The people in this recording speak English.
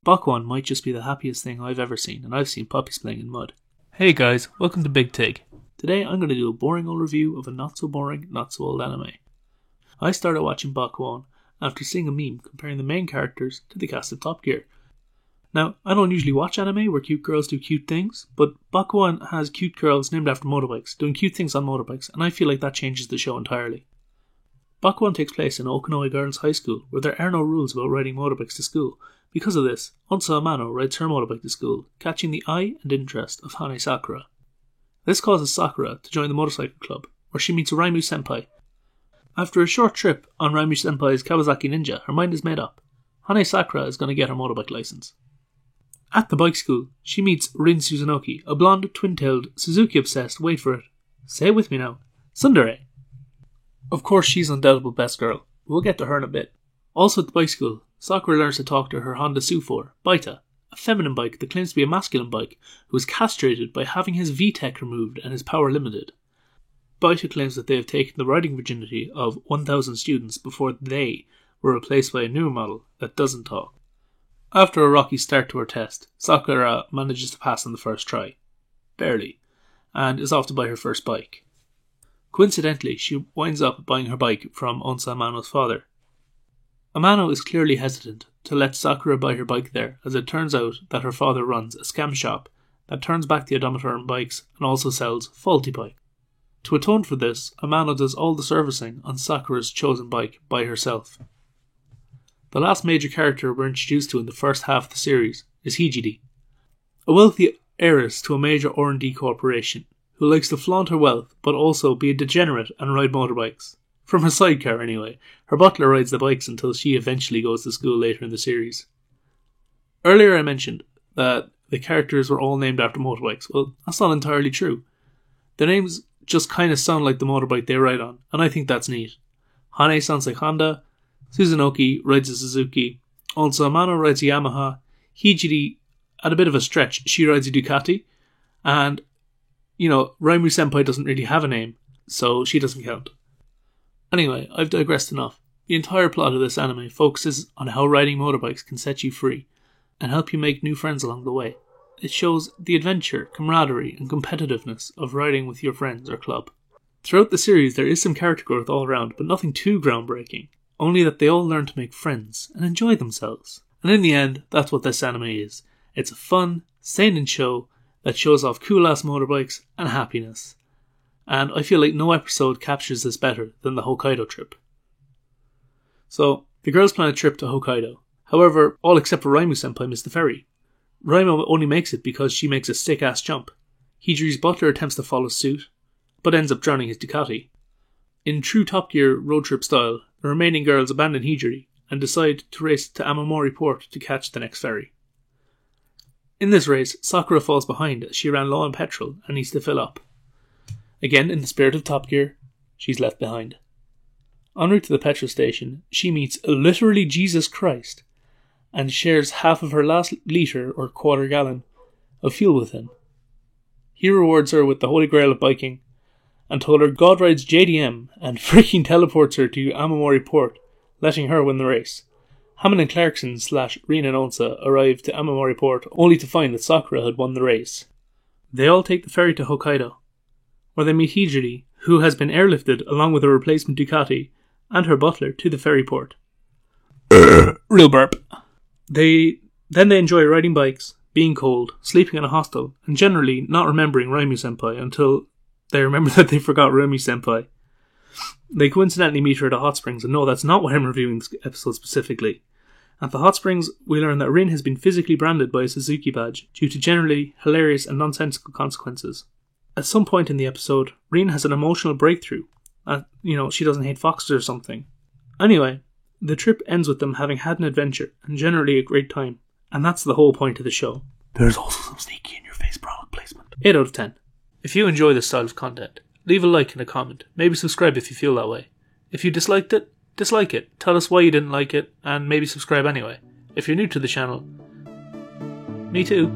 Bakuan might just be the happiest thing I've ever seen, and I've seen puppies playing in mud. Hey guys, welcome to Big Tig. Today I'm going to do a boring old review of a not so boring, not so old anime. I started watching Bakuan after seeing a meme comparing the main characters to the cast of Top Gear. Now, I don't usually watch anime where cute girls do cute things, but Bakuan has cute girls named after motorbikes, doing cute things on motorbikes, and I feel like that changes the show entirely. Bakuan takes place in Okinoe Girls' High School, where there are no rules about riding motorbikes to school. Because of this, Onsa Amano rides her motorbike to school, catching the eye and interest of Hane Sakura. This causes Sakura to join the motorcycle club, where she meets Raimu Senpai. After a short trip on Raimu Senpai's Kawasaki Ninja, her mind is made up. Hane Sakura is going to get her motorbike license. At the bike school, she meets Rin Suzunoki, a blonde, twin-tailed, Suzuki-obsessed, wait for it, say it with me now, tsundere. Of course she's undoubtable best girl. We'll get to her in a bit. Also at the bike school, Sakura learns to talk to her Honda Su4, Baita, a feminine bike that claims to be a masculine bike who is castrated by having his VTEC removed and his power limited. Baita claims that they have taken the riding virginity of 1,000 students before they were replaced by a newer model that doesn't talk. After a rocky start to her test, Sakura manages to pass on the first try. Barely. And is off to buy her first bike. Coincidentally, she winds up buying her bike from Onsa Amano's father. Amano is clearly hesitant to let Sakura buy her bike there, as it turns out that her father runs a scam shop that turns back the odometer on bikes and also sells faulty bikes. To atone for this, Amano does all the servicing on Sakura's chosen bike by herself. The last major character we're introduced to in the first half of the series is Hijiri, a wealthy heiress to a major R&D corporation who likes to flaunt her wealth but also be a degenerate and ride motorbikes. From her sidecar anyway. Her butler rides the bikes until she eventually goes to school later in the series. Earlier I mentioned that the characters were all named after motorbikes. Well, that's not entirely true. The names just kind of sound like the motorbike they ride on, and I think that's neat. Hane sounds like Honda, Suzunoki rides a Suzuki, also Amano rides a Yamaha, Hijiri, at a bit of a stretch, she rides a Ducati, and, Raimu Senpai doesn't really have a name, so she doesn't count. Anyway, I've digressed enough. The entire plot of this anime focuses on how riding motorbikes can set you free and help you make new friends along the way. It shows the adventure, camaraderie and competitiveness of riding with your friends or club. Throughout the series there is some character growth all around, but nothing too groundbreaking, only that they all learn to make friends and enjoy themselves. And in the end, that's what this anime is. It's a fun, seinen show that shows off cool-ass motorbikes and happiness. And I feel like no episode captures this better than the Hokkaido trip. So, the girls plan a trip to Hokkaido. However, all except for Raimu Senpai miss the ferry. Raimu only makes it because she makes a sick-ass jump. Hijiri's butler attempts to follow suit, but ends up drowning his Ducati. In true Top Gear road trip style, the remaining girls abandon Hijiri and decide to race to Amamori port to catch the next ferry. In this race, Sakura falls behind as she ran low on petrol and needs to fill up. Again, in the spirit of Top Gear, she's left behind. En route to the petrol station, she meets literally Jesus Christ and shares half of her last litre or quarter gallon of fuel with him. He rewards her with the holy grail of biking and told her God rides JDM and freaking teleports her to Amamori port, letting her win the race. Hammond and Clarkson / Rin and Onsa arrive to Amamori port only to find that Sakura had won the race. They all take the ferry to Hokkaido, where they meet Hijiri, who has been airlifted along with a replacement Ducati and her butler to the ferry port. Real burp. They enjoy riding bikes, being cold, sleeping in a hostel, and generally not remembering Raimu Senpai until they remember that they forgot Raimu Senpai. They coincidentally meet her at a hot springs, and no, that's not why I'm reviewing this episode specifically. At the hot springs, we learn that Rin has been physically branded by a Suzuki badge due to generally hilarious and nonsensical consequences. At some point in the episode, Rin has an emotional breakthrough. She doesn't hate foxes or something. Anyway, the trip ends with them having had an adventure and generally a great time. And that's the whole point of the show. There's also some sneaky in-your-face product placement. 8 out of 10. If you enjoy this style of content, leave a like and a comment. Maybe subscribe if you feel that way. If you disliked it, dislike it. Tell us why you didn't like it and maybe subscribe anyway. If you're new to the channel, me too.